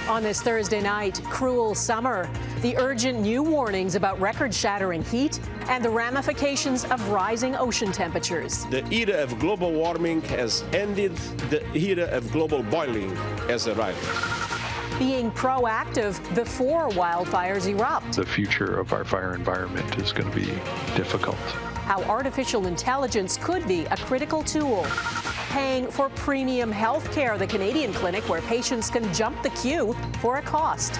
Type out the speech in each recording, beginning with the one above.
On this Thursday night, cruel summer, the urgent new warnings about record-shattering heat and the ramifications of rising ocean temperatures. The era of global warming has ended. The era of global boiling has arrived. Being proactive before wildfires erupt. The future of our fire environment is going to be difficult. How artificial intelligence could be a critical tool. Paying for premium health care, the Canadian clinic where patients can jump the queue for a cost.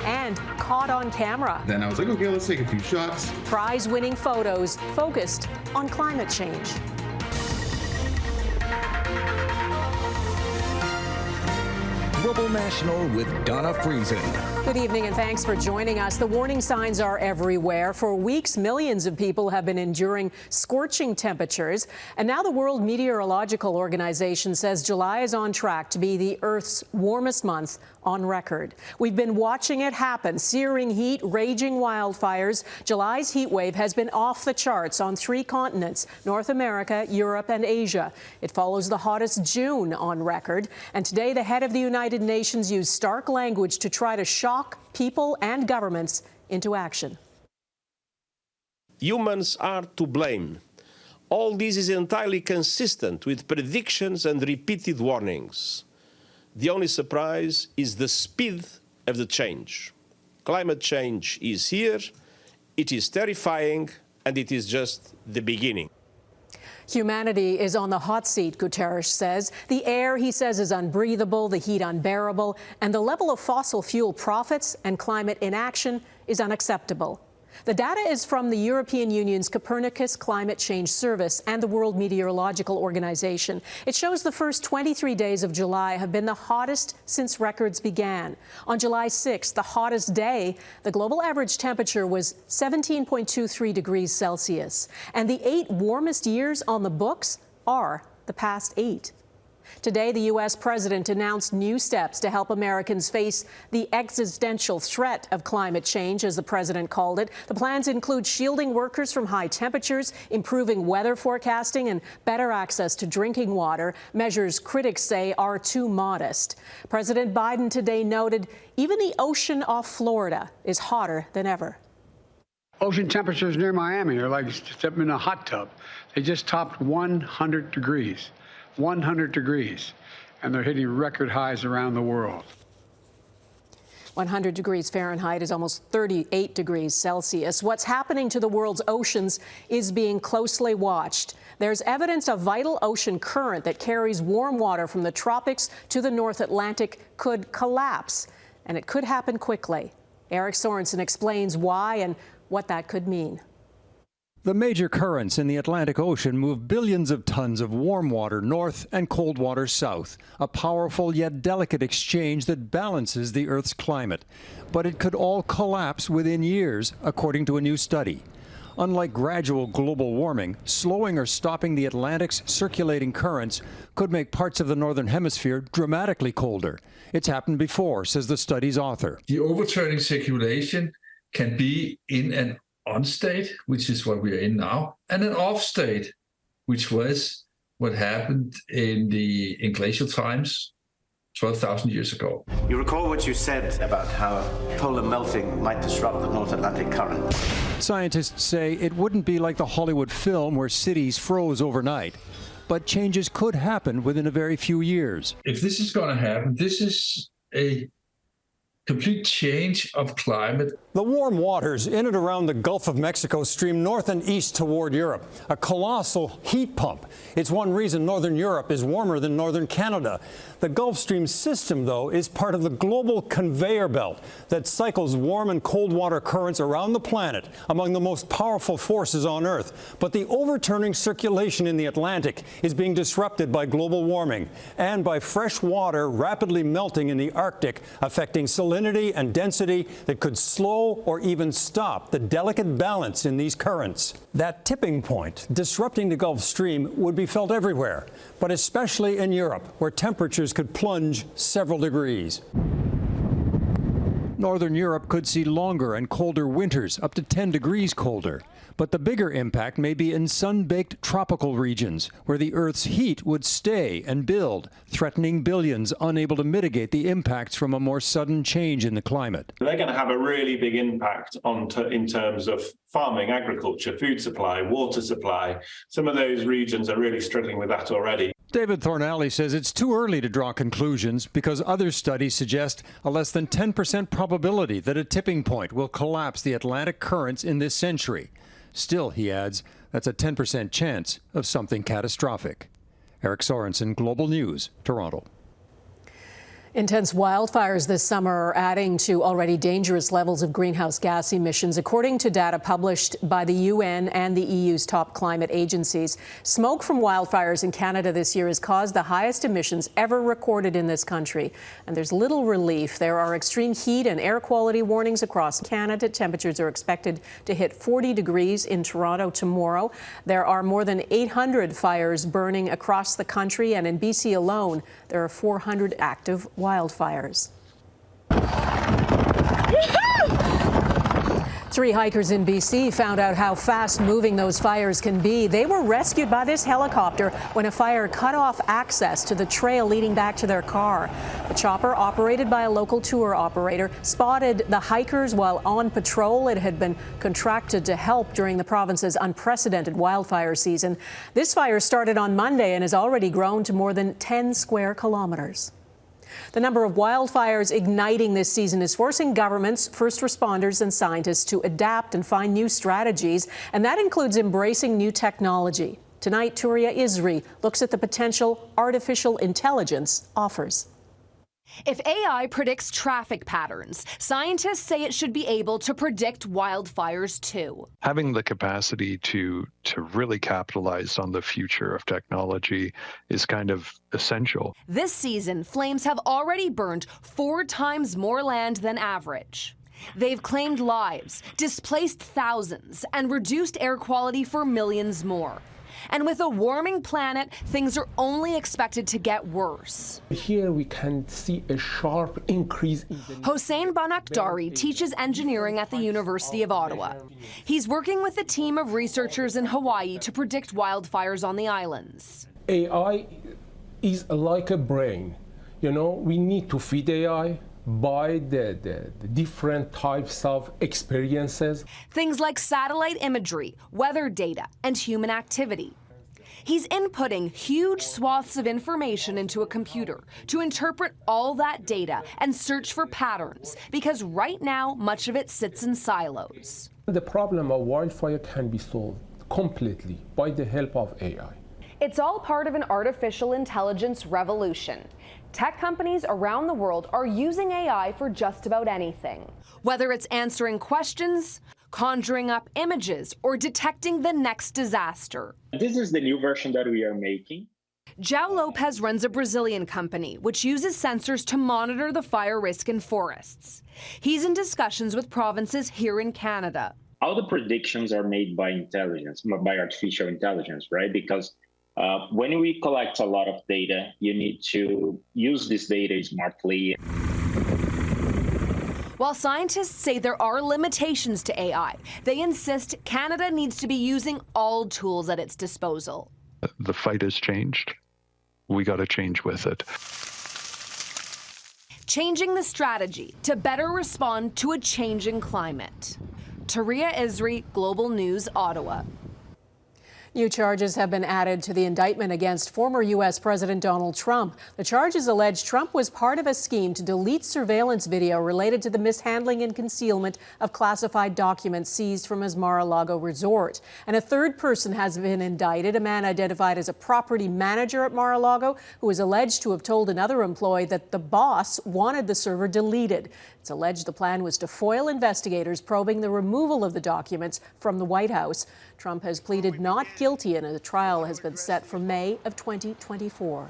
And caught on camera. Then I was like, okay, let's take a few shots. Prize-winning photos focused on climate change. Global National with Donna Friesen. Good evening and thanks for joining us. The warning signs are everywhere. For weeks, millions of people have been enduring scorching temperatures. And now the World Meteorological Organization says July is on track to be the Earth's warmest month on record. We've been watching it happen. Searing heat, raging wildfires. July's heat wave has been off the charts on 3 continents, North America, Europe and Asia. It follows the hottest June on record. And today, the head of the United Nations used stark language to try to shock people and governments into action. Humans are to blame. All this is entirely consistent with predictions and repeated warnings. The only surprise is the speed of the change. Climate change is here, it is terrifying, and it is just the beginning. Humanity is on the hot seat, Guterres says. The air, he says, is unbreathable, the heat unbearable, and the level of fossil fuel profits and climate inaction is unacceptable. The data is from the European Union's Copernicus Climate Change Service and the World Meteorological Organization. It shows the first 23 days of July have been the hottest since records began. On July 6th, the hottest day, the global average temperature was 17.23 degrees Celsius. And the 8 warmest years on the books are the past 8. Today, the U.S. president announced new steps to help Americans face the existential threat of climate change, as the president called it. The plans include shielding workers from high temperatures, improving weather forecasting, and better access to drinking water, measures critics say are too modest. President Biden today noted even the ocean off Florida is hotter than ever. Ocean temperatures near Miami are like stepping in a hot tub. They just topped 100 degrees. 100 degrees, and they're hitting record highs around the world. 100 degrees Fahrenheit is almost 38 degrees Celsius. What's happening to the world's oceans is being closely watched. There's evidence a vital ocean current that carries warm water from the tropics to the North Atlantic could collapse, and it could happen quickly. Eric Sorensen explains why and what that could mean. The major currents in the Atlantic Ocean move billions of tons of warm water north and cold water south, a powerful yet delicate exchange that balances the Earth's climate. But it could all collapse within years, according to a new study. Unlike gradual global warming, slowing or stopping the Atlantic's circulating currents could make parts of the Northern Hemisphere dramatically colder. It's happened before, says the study's author. The overturning circulation can be in an on state, which is what we are in now, and an off state, which was what happened in glacial times 12,000 years ago. You recall what you said about how polar melting might disrupt the North Atlantic current. Scientists say it wouldn't be like the Hollywood film where cities froze overnight, but changes could happen within a very few years. If this is going to happen, this is a complete change of climate. The warm waters in and around the Gulf of Mexico stream north and east toward Europe, a colossal heat pump. It's one reason northern Europe is warmer than northern Canada. The Gulf Stream system, though, is part of the global conveyor belt that cycles warm and cold water currents around the planet, among the most powerful forces on Earth. But the overturning circulation in the Atlantic is being disrupted by global warming and by fresh water rapidly melting in the Arctic, affecting salinity and density that could slow or even stop the delicate balance in these currents. That tipping point disrupting the Gulf Stream would be felt everywhere, but especially in Europe, where temperatures could plunge several degrees. Northern Europe could see longer and colder winters, up to 10 degrees colder. But the bigger impact may be in sun-baked tropical regions, where the Earth's heat would stay and build, threatening billions unable to mitigate the impacts from a more sudden change in the climate. They're going to have a really big impact in terms of farming, agriculture, food supply, water supply. Some of those regions are really struggling with that already. David Thornalley says it's too early to draw conclusions because other studies suggest a less than 10% probability that a tipping point will collapse the Atlantic currents in this century. Still, he adds, that's a 10% chance of something catastrophic. Eric Sorensen, Global News, Toronto. Intense wildfires this summer are adding to already dangerous levels of greenhouse gas emissions, according to data published by the UN and the EU's top climate agencies. Smoke from wildfires in Canada this year has caused the highest emissions ever recorded in this country. And there's little relief. There are extreme heat and air quality warnings across Canada. Temperatures are expected to hit 40 degrees in Toronto tomorrow. There are more than 800 fires burning across the country, and in BC alone, there are 400 active wildfires. 3 hikers in BC found out how fast-moving those fires can be. They were rescued by this helicopter when a fire cut off access to the trail leading back to their car. The chopper, operated by a local tour operator, spotted the hikers while on patrol. It had been contracted to help during the province's unprecedented wildfire season. This fire started on Monday and has already grown to more than 10 square kilometers. The number of wildfires igniting this season is forcing governments, first responders and scientists to adapt and find new strategies, and that includes embracing new technology. Tonight, Touria Izri looks at the potential artificial intelligence offers. If AI predicts traffic patterns, scientists say it should be able to predict wildfires too. Having the capacity to really capitalize on the future of technology is kind of essential. This season, flames have already burned 4 times more land than average. They've claimed lives, displaced thousands, and reduced air quality for millions more. And with a warming planet, things are only expected to get worse. Here we can see a sharp increase in the... Hossein Banakdari teaches engineering at the University of Ottawa. He's working with a team of researchers in Hawaii to predict wildfires on the islands. AI is like a brain. You know, we need to feed AI by the different types of experiences. Things like satellite imagery, weather data, and human activity. He's inputting huge swaths of information into a computer to interpret all that data and search for patterns, because right now, much of it sits in silos. The problem of wildfire can be solved completely by the help of AI. It's all part of an artificial intelligence revolution. Tech companies around the world are using AI for just about anything. Whether it's answering questions, conjuring up images, or detecting the next disaster. This is the new version that we are making. João Lopes runs a Brazilian company which uses sensors to monitor the fire risk in forests. He's in discussions with provinces here in Canada. All the predictions are made by intelligence, by artificial intelligence, right? Because when we collect a lot of data, you need to use this data smartly. While scientists say there are limitations to AI, they insist Canada needs to be using all tools at its disposal. The fight has changed. We got to change with it. Changing the strategy to better respond to a changing climate. Touria Izri, Global News, Ottawa. New charges have been added to the indictment against former U.S. President Donald Trump. The charges allege Trump was part of a scheme to delete surveillance video related to the mishandling and concealment of classified documents seized from his Mar-a-Lago resort. And a third person has been indicted, a man identified as a property manager at Mar-a-Lago, who is alleged to have told another employee that the boss wanted the server deleted. It's alleged the plan was to foil investigators probing the removal of the documents from the White House. Trump has pleaded not guilty, and a trial has been set for May of 2024.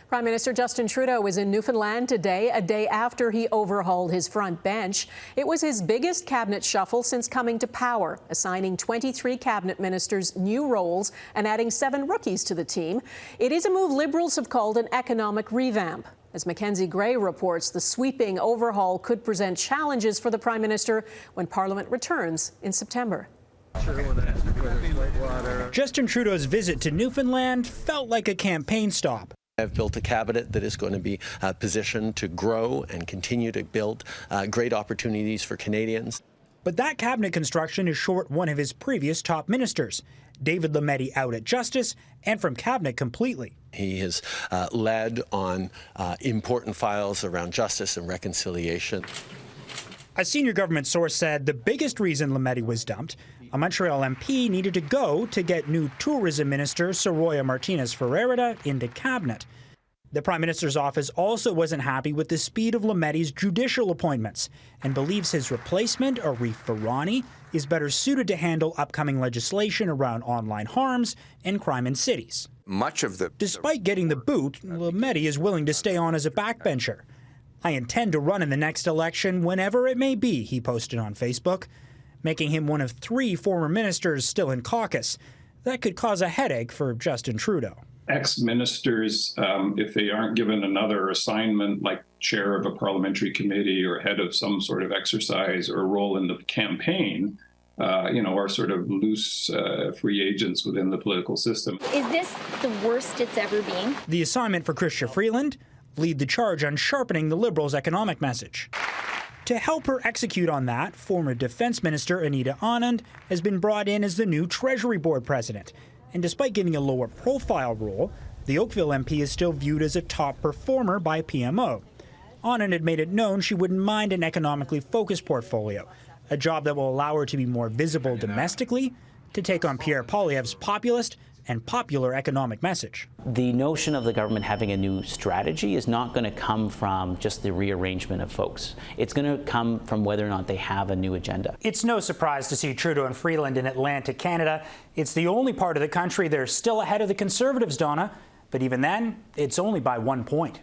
Prime Minister Justin Trudeau is in Newfoundland today, a day after he overhauled his front bench. It was his biggest cabinet shuffle since coming to power, assigning 23 cabinet ministers new roles and adding 7 rookies to the team. It is a move Liberals have called an economic revamp. As Mackenzie Gray reports, the sweeping overhaul could present challenges for the Prime Minister when Parliament returns in September. Justin Trudeau's visit to Newfoundland felt like a campaign stop. I've built a cabinet that is going to be positioned to grow and continue to build great opportunities for Canadians. But that cabinet construction is short one of his previous top ministers, David Lametti, out at Justice and from cabinet completely. He has led on important files around justice and reconciliation. A senior government source said the biggest reason Lametti was dumped, a Montreal MP needed to go to get new tourism minister Soraya Martinez-Ferreira into cabinet. The Prime Minister's office also wasn't happy with the speed of Lametti's judicial appointments and believes his replacement, Arif Virani, is better suited to handle upcoming legislation around online harms and crime in cities. Despite getting the boot, Lametti is willing to stay on as a backbencher. I intend to run in the next election whenever it may be, he posted on Facebook, making him one of 3 former ministers still in caucus. That could cause a headache for Justin Trudeau. Ex-ministers, if they aren't given another assignment like chair of a parliamentary committee or head of some sort of exercise or role in the campaign, are sort of loose free agents within the political system. Is this the worst it's ever been? The assignment for Chrystia Freeland, lead the charge on sharpening the Liberals' economic message. To help her execute on that, former Defence Minister Anita Anand has been brought in as the new Treasury Board president. And despite getting a lower profile role, the Oakville MP is still viewed as a top performer by PMO. Anand had made it known she wouldn't mind an economically focused portfolio, a job that will allow her to be more visible domestically, to take on Pierre Poilievre's populist and popular economic message. The notion of the government having a new strategy is not going to come from just the rearrangement of folks. It's going to come from whether or not they have a new agenda. It's no surprise to see Trudeau and Freeland in Atlantic Canada. It's the only part of the country they're still ahead of the Conservatives, Donna. But even then, it's only by 1 point.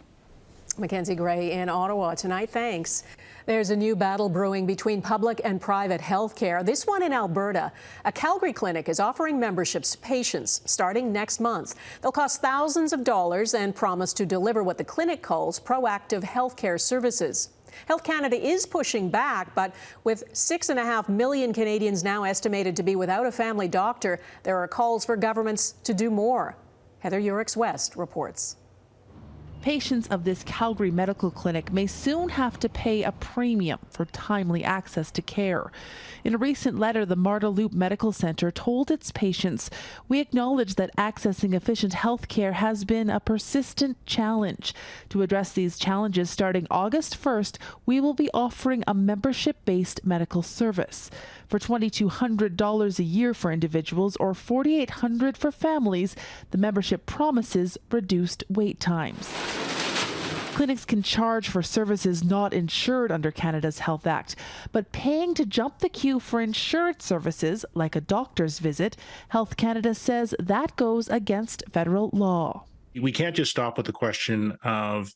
Mackenzie Gray in Ottawa tonight. Thanks. There's a new battle brewing between public and private health care, this one in Alberta. A Calgary clinic is offering memberships to patients starting next month. They'll cost thousands of dollars and promise to deliver what the clinic calls proactive health care services. Health Canada is pushing back, but with 6.5 million Canadians now estimated to be without a family doctor, there are calls for governments to do more. Heather Urix-West reports. Patients of this Calgary medical clinic may soon have to pay a premium for timely access to care. In a recent letter, the Marda Loop Medical Centre told its patients, "We acknowledge that accessing efficient health care has been a persistent challenge. To address these challenges, starting August 1st, we will be offering a membership-based medical service. For $2,200 a year for individuals or $4,800 for families, the membership promises reduced wait times." Clinics can charge for services not insured under Canada's Health Act, but paying to jump the queue for insured services, like a doctor's visit, Health Canada says that goes against federal law. We can't just stop with the question of,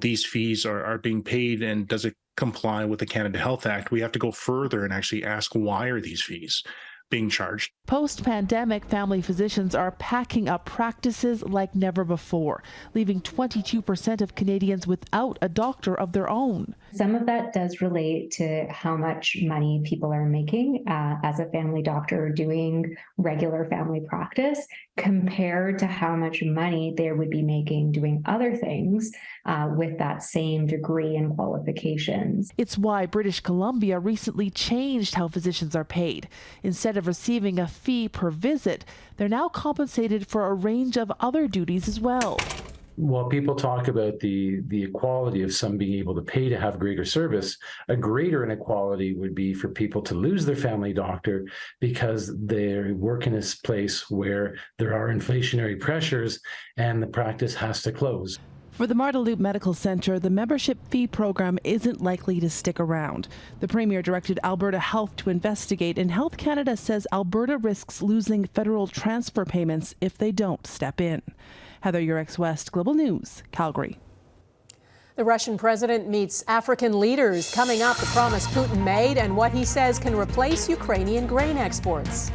these fees are being paid and does it comply with the Canada Health Act? We have to go further and actually ask, why are these fees being charged? Post-pandemic, family physicians are packing up practices like never before, leaving 22% of Canadians without a doctor of their own. Some of that does relate to how much money people are making as a family doctor doing regular family practice compared to how much money they would be making doing other things with that same degree and qualifications. It's why British Columbia recently changed how physicians are paid. Instead of receiving a fee per visit, they're now compensated for a range of other duties as well. While people talk about the equality of some being able to pay to have greater service, a greater inequality would be for people to lose their family doctor because they work in a place where there are inflationary pressures and the practice has to close. For the Marda Loop Medical Centre, the membership fee program isn't likely to stick around. The Premier directed Alberta Health to investigate, and Health Canada says Alberta risks losing federal transfer payments if they don't step in. Heather Urix-West, Global News, Calgary. The Russian president meets African leaders. Coming up, the promise Putin made and what he says can replace Ukrainian grain exports.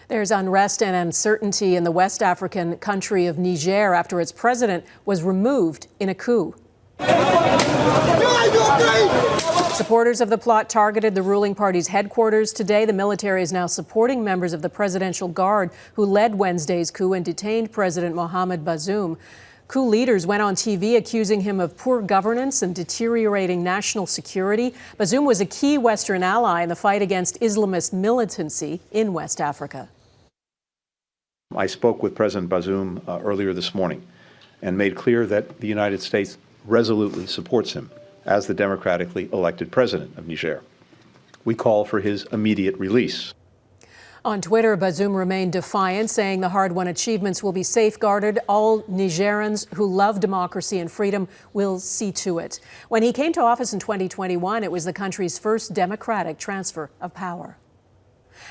There's unrest and uncertainty in the West African country of Niger after its president was removed in a coup. Supporters of the plot targeted the ruling party's headquarters today. The military is now supporting members of the Presidential Guard who led Wednesday's coup and detained President Mohamed Bazoum. Coup leaders went on TV accusing him of poor governance and deteriorating national security. Bazoum was a key Western ally in the fight against Islamist militancy in West Africa. I spoke with President Bazoum earlier this morning and made clear that the United States resolutely supports him as the democratically elected president of Niger. We call for his immediate release. On Twitter, Bazoum remained defiant, saying the hard-won achievements will be safeguarded. All Nigerians who love democracy and freedom will see to it. When he came to office in 2021, it was the country's first democratic transfer of power.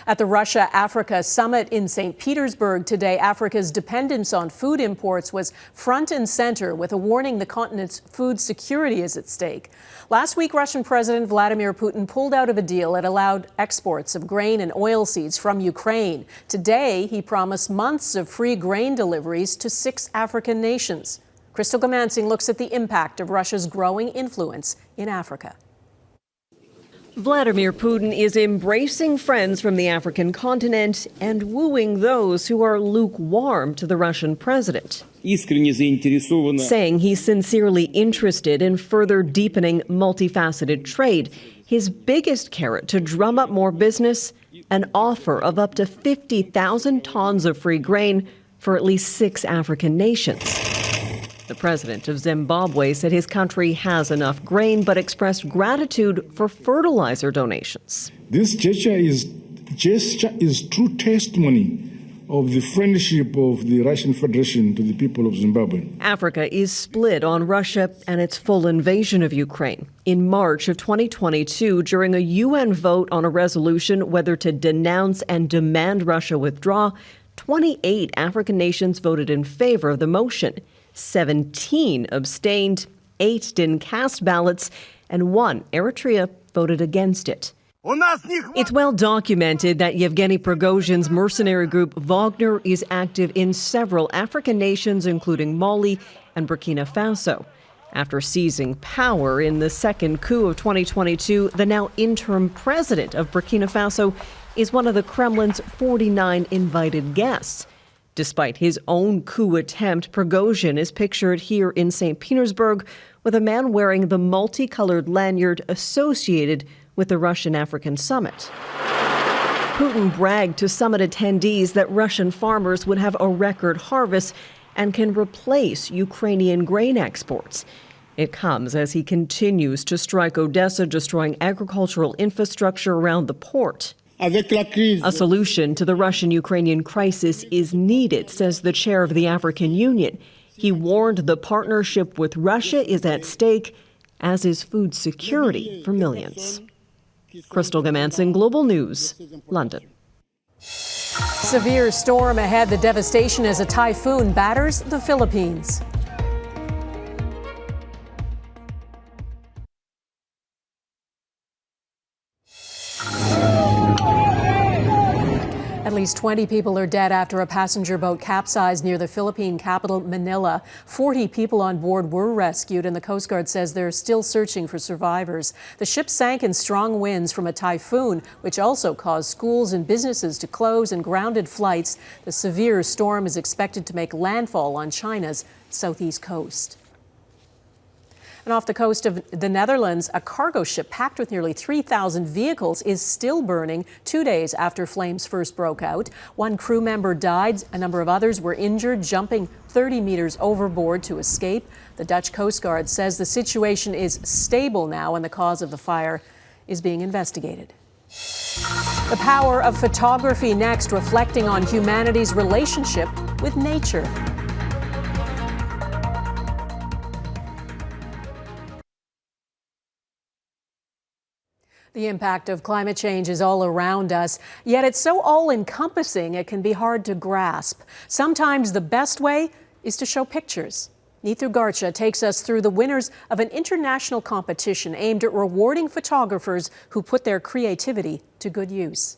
At the Russia-Africa summit in St. Petersburg today, Africa's dependence on food imports was front and center, with a warning the continent's food security is at stake. Last week, Russian President Vladimir Putin pulled out of a deal that allowed exports of grain and oilseeds from Ukraine. Today, he promised months of free grain deliveries to 6 African nations. Crystal Gamansing looks at the impact of Russia's growing influence in Africa. Vladimir Putin is embracing friends from the African continent and wooing those who are lukewarm to the Russian president, saying he's sincerely interested in further deepening multifaceted trade. His biggest carrot to drum up more business, an offer of up to 50,000 tons of free grain for at least 6 African nations. The president of Zimbabwe said his country has enough grain, but expressed gratitude for fertilizer donations. This gesture is true testimony of the friendship of the Russian Federation to the people of Zimbabwe. Africa is split on Russia and its full invasion of Ukraine. In March of 2022, during a UN vote on a resolution whether to denounce and demand Russia withdraw, 28 African nations voted in favor of the motion. 17 abstained, 8 didn't cast ballots, and 1, Eritrea, voted against it. It's well documented that Yevgeny Prigozhin's mercenary group Wagner is active in several African nations, including Mali and Burkina Faso. After seizing power in the second coup of 2022, the now interim president of Burkina Faso is one of the Kremlin's 49 invited guests. Despite his own coup attempt, Prigozhin is pictured here in St. Petersburg with a man wearing the multicolored lanyard associated with the Russian-African summit. Putin bragged to summit attendees that Russian farmers would have a record harvest and can replace Ukrainian grain exports. It comes as he continues to strike Odessa, destroying agricultural infrastructure around the port. A solution to the Russian-Ukrainian crisis is needed, says the chair of the African Union. He warned the partnership with Russia is at stake, as is food security for millions. Crystal Gamansing, Global News, London. Severe storm ahead. The devastation as a typhoon batters the Philippines. At least 20 people are dead after a passenger boat capsized near the Philippine capital, Manila. 40 people on board were rescued, and the Coast Guard says they're still searching for survivors. The ship sank in strong winds from a typhoon, which also caused schools and businesses to close and grounded flights. The severe storm is expected to make landfall on China's southeast coast. And off the coast of the Netherlands, a cargo ship packed with nearly 3,000 vehicles is still burning 2 days after flames first broke out. 1 crew member died. A number of others were injured, jumping 30 meters overboard to escape. The Dutch Coast Guard says the situation is stable now and the cause of the fire is being investigated. The power of photography next, reflecting on humanity's relationship with nature. The impact of climate change is all around us, yet it's so all-encompassing it can be hard to grasp. Sometimes the best way is to show pictures. Neethu Garcha takes us through the winners of an international competition aimed at rewarding photographers who put their creativity to good use.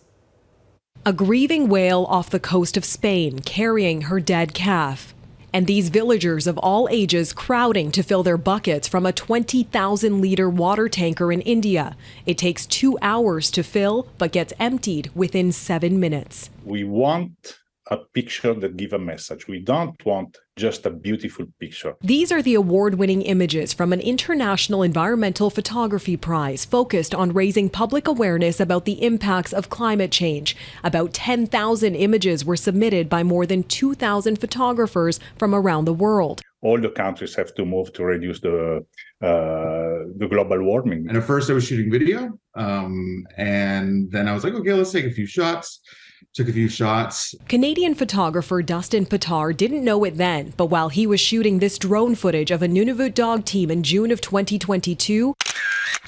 A grieving whale off the coast of Spain carrying her dead calf. And these villagers of all ages crowding to fill their buckets from a 20,000-liter water tanker in India. It takes 2 hours to fill, but gets emptied within 7 minutes. We want a picture that gives a message. We don't want just a beautiful picture. These are the award-winning images from an International Environmental Photography Prize focused on raising public awareness about the impacts of climate change. About 10,000 images were submitted by more than 2,000 photographers from around the world. All the countries have to move to reduce the global warming. And at first I was shooting video, and then I was like, okay, let's take a few shots. Took a few shots. Canadian photographer Dustin Pitar didn't know it then, but while he was shooting this drone footage of a Nunavut dog team in June of 2022,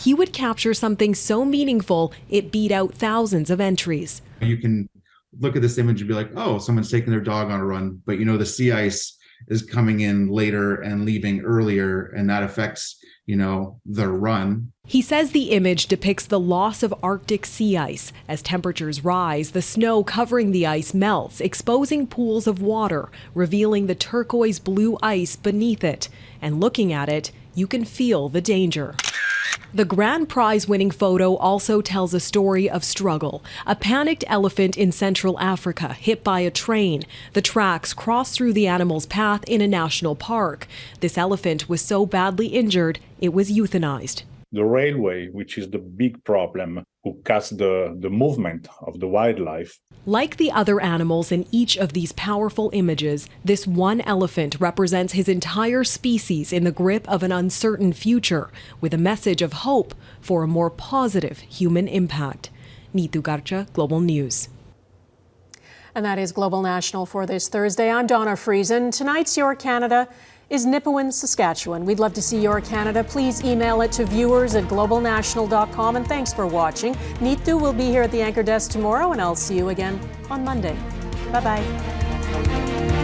he would capture something so meaningful it beat out thousands of entries. You can look at this image and be like, oh, someone's taking their dog on a run, but you know the sea ice is coming in later and leaving earlier, and that affects, you know, the run. He says the image depicts the loss of Arctic sea ice. As temperatures rise, the snow covering the ice melts, exposing pools of water, revealing the turquoise blue ice beneath it. And looking at it, you can feel the danger. The grand prize winning photo also tells a story of struggle. A panicked elephant in Central Africa hit by a train. The tracks crossed through the animal's path in a national park. This elephant was so badly injured, it was euthanized. The railway, which is the big problem, who cuts the movement of the wildlife. Like the other animals in each of these powerful images, this one elephant represents his entire species in the grip of an uncertain future, with a message of hope for a more positive human impact. Nitu Garcha, Global News. And that is Global National for this Thursday. I'm Donna Friesen. Tonight's Your Canada is Nipawin, Saskatchewan. We'd love to see your Canada. Please email it to viewers@globalnational.com. And thanks for watching. Nitu will be here at the anchor desk tomorrow, and I'll see you again on Monday. Bye-bye.